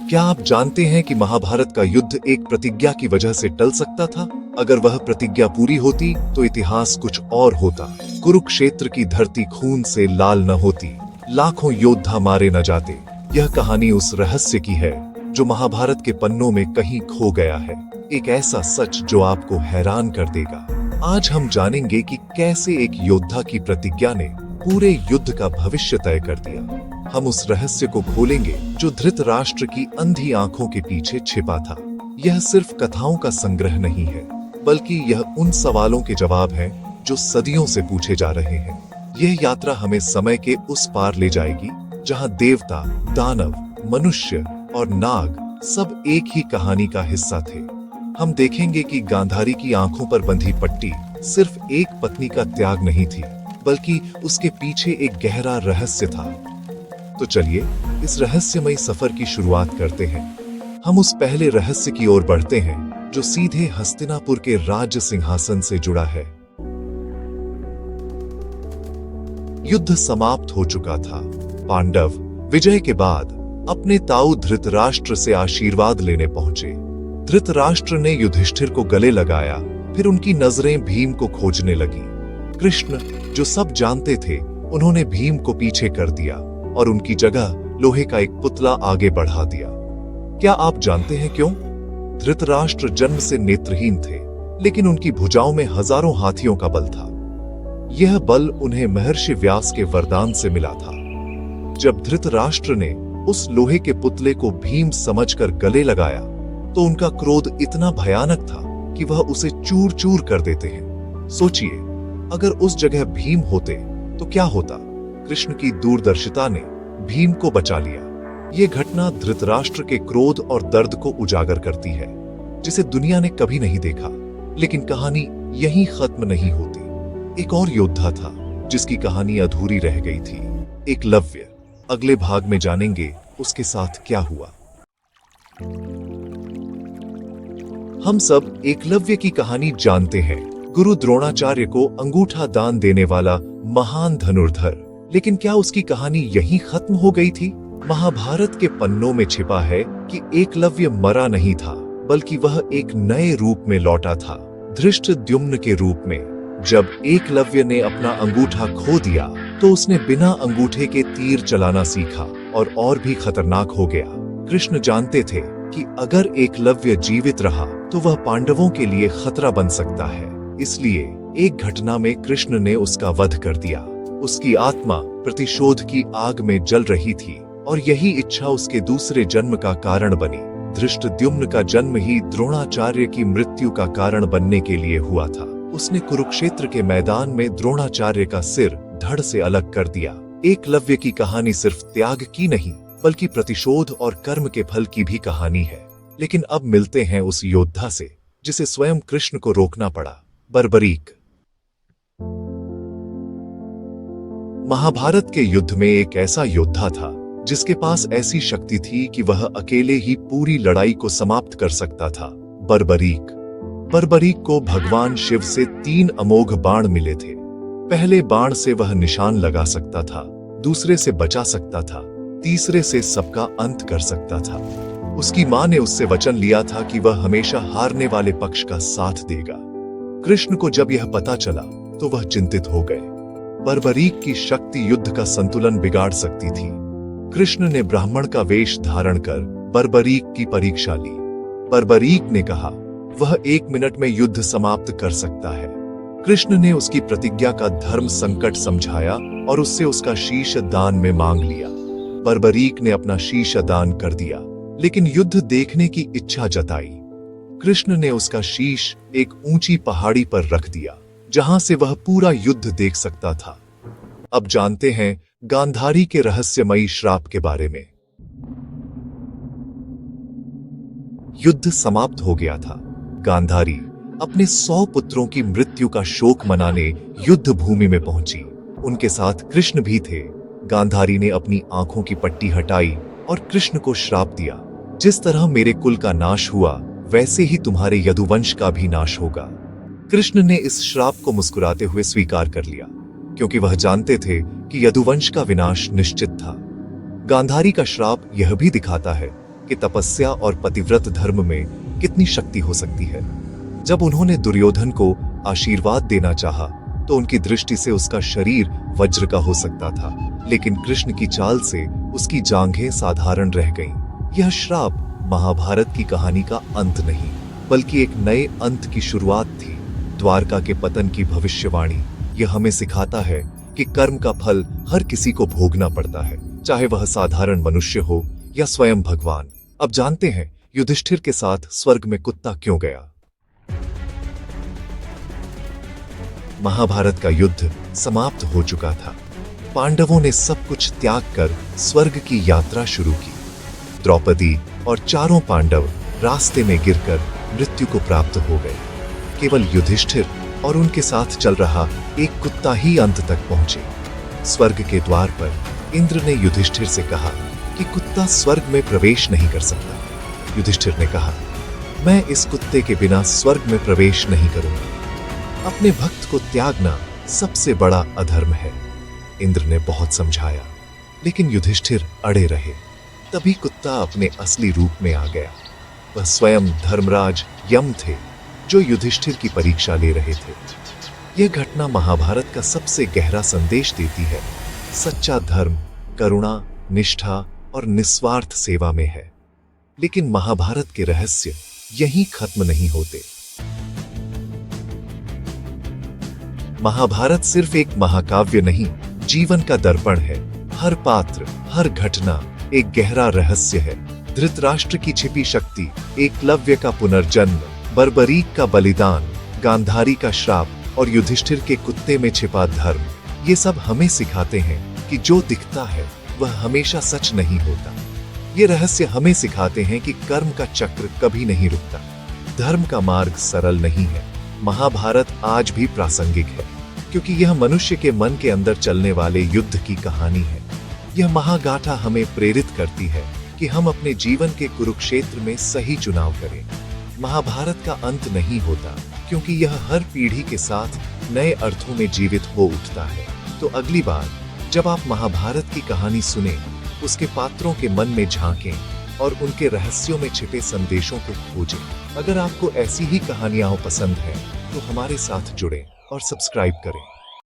क्या आप जानते हैं कि महाभारत का युद्ध एक प्रतिज्ञा की वजह से टल सकता था? अगर वह प्रतिज्ञा पूरी होती तो इतिहास कुछ और होता। कुरुक्षेत्र की धरती खून से लाल न होती, लाखों योद्धा मारे न जाते। यह कहानी उस रहस्य की है जो महाभारत के पन्नों में कहीं खो गया है। एक ऐसा सच जो आपको हैरान कर देगा। आज हम जानेंगे कि कैसे एक योद्धा की प्रतिज्ञा ने पूरे युद्ध का भविष्य तय कर दिया। हम उस रहस्य को खोलेंगे जो धृतराष्ट्र की अंधी आंखों के पीछे छिपा था। यह सिर्फ कथाओं का संग्रह नहीं है, बल्कि यह उन सवालों के जवाब हैं जो सदियों से पूछे जा रहे हैं। यह यात्रा हमें समय के उस पार ले जाएगी जहां देवता, दानव, मनुष्य और नाग सब एक ही कहानी का हिस्सा थे। हम देखेंगे कि गांधारी की आंखों पर बंधी पट्टी सिर्फ एक पत्नी का त्याग नहीं थी, बल्कि उसके पीछे एक गहरा रहस्य था। तो चलिए इस रहस्यमयी सफर की शुरुआत करते हैं। हम उस पहले रहस्य की ओर बढ़ते हैं जो सीधे हस्तिनापुर के राज्य सिंहासन से जुड़ा है। युद्ध समाप्त हो चुका था। पांडव विजय के बाद अपने ताऊ धृतराष्ट्र से आशीर्वाद लेने पहुंचे। धृतराष्ट्र ने युधिष्ठिर को गले लगाया, फिर उनकी नजरें भीम को खोजने लगी। कृष्ण जो सब जानते थे, उन्होंने भीम को पीछे कर दिया और उनकी जगह लोहे का एक पुतला आगे बढ़ा दिया। क्या आप जानते हैं क्यों? धृतराष्ट्र जन्म से नेत्रहीन थे, लेकिन उनकी भुजाओं में हजारों हाथियों का बल था। यह बल उन्हें महर्षि व्यास के वरदान से मिला था। जब धृतराष्ट्र ने उस लोहे के पुतले को भीम समझकर गले लगाया, तो उनका क्रोध इतना भयानक था कि वह उसे चूर चूर कर देते हैं। सोचिए, अगर उस जगह भीम होते तो क्या होता? कृष्ण की दूरदर्शिता ने भीम को बचा लिया। यह घटना धृतराष्ट्र के क्रोध और दर्द को उजागर करती है, जिसे दुनिया ने कभी नहीं देखा। लेकिन कहानी यहीं खत्म नहीं होती। एक और योद्धा था जिसकी कहानी अधूरी रह गई थी, एकलव्य। अगले भाग में जानेंगे उसके साथ क्या हुआ। हम सब एकलव्य की कहानी जानते हैं, गुरु द्रोणाचार्य को अंगूठा दान देने वाला महान धनुर्धर। लेकिन क्या उसकी कहानी यहीं खत्म हो गई थी? महाभारत के पन्नों में छिपा है कि एकलव्य मरा नहीं था, बल्कि वह एक नए रूप में लौटा था, धृष्टद्युम्न के रूप में। जब एकलव्य ने अपना अंगूठा खो दिया, तो उसने बिना अंगूठे के तीर चलाना सीखा और भी खतरनाक हो गया। कृष्ण जानते थे कि अगर एकलव्य जीवित रहा तो वह पांडवों के लिए खतरा बन सकता है। इसलिए एक घटना में कृष्ण ने उसका वध कर दिया। उसकी आत्मा प्रतिशोध की आग में जल रही थी और यही इच्छा उसके दूसरे जन्म का कारण बनी। धृष्टद्युम्न का जन्म ही द्रोणाचार्य की मृत्यु का कारण बनने के लिए हुआ था। उसने कुरुक्षेत्र के मैदान में द्रोणाचार्य का सिर धड़ से अलग कर दिया। एकलव्य की कहानी सिर्फ त्याग की नहीं, बल्कि प्रतिशोध और कर्म के फल की भी कहानी है। लेकिन अब मिलते हैं उस योद्धा से जिसे स्वयं कृष्ण को रोकना पड़ा, बर्बरीक। महाभारत के युद्ध में एक ऐसा योद्धा था जिसके पास ऐसी शक्ति थी कि वह अकेले ही पूरी लड़ाई को समाप्त कर सकता था, बर्बरीक। बर्बरीक को भगवान शिव से 3 अमोघ बाण मिले थे। पहले बाण से वह निशान लगा सकता था, दूसरे से बचा सकता था, तीसरे से सबका अंत कर सकता था। उसकी मां ने उससे वचन लिया था कि वह हमेशा हारने वाले पक्ष का साथ देगा। कृष्ण को जब यह पता चला तो वह चिंतित हो गए। बर्बरीक की शक्ति युद्ध का संतुलन बिगाड़ सकती थी। कृष्ण ने ब्राह्मण का वेश धारण कर बर्बरीक की परीक्षा ली। बर्बरीक ने कहा वह 1 मिनट में युद्ध समाप्त कर सकता है। कृष्ण ने उसकी प्रतिज्ञा का धर्म संकट समझाया और उससे उसका शीश दान में मांग लिया। बर्बरीक ने अपना शीश दान कर दिया, लेकिन युद्ध देखने की इच्छा जताई। कृष्ण ने उसका शीश एक ऊंची पहाड़ी पर रख दिया, जहां से वह पूरा युद्ध देख सकता था। अब जानते हैं गांधारी के रहस्यमयी श्राप के बारे में। युद्ध समाप्त हो गया था। गांधारी अपने 100 पुत्रों की मृत्यु का शोक मनाने युद्ध भूमि में पहुंची। उनके साथ कृष्ण भी थे। गांधारी ने अपनी आंखों की पट्टी हटाई और कृष्ण को श्राप दिया, जिस तरह मेरे कुल का नाश हुआ, वैसे ही तुम्हारे यदुवंश का भी नाश होगा। कृष्ण ने इस श्राप को मुस्कुराते हुए स्वीकार कर लिया, क्योंकि वह जानते थे कि यदुवंश का विनाश निश्चित था। गांधारी का श्राप यह भी दिखाता है कि तपस्या और पतिव्रत धर्म में कितनी शक्ति हो सकती है। जब उन्होंने दुर्योधन को आशीर्वाद देना चाहा, तो उनकी दृष्टि से उसका शरीर वज्र का हो सकता था, लेकिन कृष्ण की चाल से उसकी जांघें साधारण रह गईं। यह श्राप महाभारत की कहानी का अंत नहीं, बल्कि एक नए अंत की शुरुआत थी। द्वारका के पतन की भविष्यवाणी यह हमें सिखाता है कि कर्म का फल हर किसी को भोगना पड़ता है, चाहे वह साधारण मनुष्य हो या स्वयं भगवान। अब जानते हैं युधिष्ठिर के साथ स्वर्ग में कुत्ता क्यों गया। महाभारत का युद्ध समाप्त हो चुका था। पांडवों ने सब कुछ त्याग कर स्वर्ग की यात्रा शुरू की। द्रौपदी और चारों पांडव रास्ते में गिरकर मृत्यु को प्राप्त हो गए। केवल युधिष्ठिर और उनके साथ चल रहा एक कुत्ता ही अंत तक पहुंचे। स्वर्ग के द्वार पर इंद्र ने युधिष्ठिर से कहा कि कुत्ता स्वर्ग में प्रवेश नहीं कर सकता। युधिष्ठिर ने कहा, मैं इस कुत्ते के बिना स्वर्ग में प्रवेश नहीं करूंगा। अपने भक्त को त्यागना सबसे बड़ा अधर्म है। इंद्र ने बहुत समझाया, लेकिन युधिष्ठिर अड़े रहे। तभी कुत्ता अपने असली रूप में आ गया। वह स्वयं धर्मराज यम थे, जो युधिष्ठिर की परीक्षा ले रहे थे। यह घटना महाभारत का सबसे गहरा संदेश देती है। सच्चा धर्म करुणा, निष्ठा और निस्वार्थ सेवा में है। लेकिन महाभारत के रहस्य यहीं खत्म नहीं होते। महाभारत सिर्फ एक महाकाव्य नहीं, जीवन का दर्पण है। हर पात्र, हर घटना एक गहरा रहस्य है। धृतराष्ट्र की छिपी शक्ति, एकलव्य का पुनर्जन्म, बर्बरीक का बलिदान, गांधारी का श्राप और युधिष्ठिर के कुत्ते में छिपा धर्म, ये सब हमें सिखाते हैं कि जो दिखता है वह हमेशा सच नहीं होता। ये रहस्य हमें सिखाते हैं कि कर्म का चक्र कभी नहीं रुकता। धर्म का मार्ग सरल नहीं है। महाभारत आज भी प्रासंगिक है, क्योंकि यह मनुष्य के मन के अंदर चलने वाले युद्ध की कहानी है। यह महागाथा हमें प्रेरित करती है कि हम अपने जीवन के कुरुक्षेत्र में सही चुनाव करें। महाभारत का अंत नहीं होता, क्योंकि यह हर पीढ़ी के साथ नए अर्थों में जीवित हो उठता है। तो अगली बार जब आप महाभारत की कहानी सुने, उसके पात्रों के मन में झांकें और उनके रहस्यों में छिपे संदेशों को खोजें। अगर आपको ऐसी ही कहानियां पसंद हैं, तो हमारे साथ जुड़ें और सब्सक्राइब करें।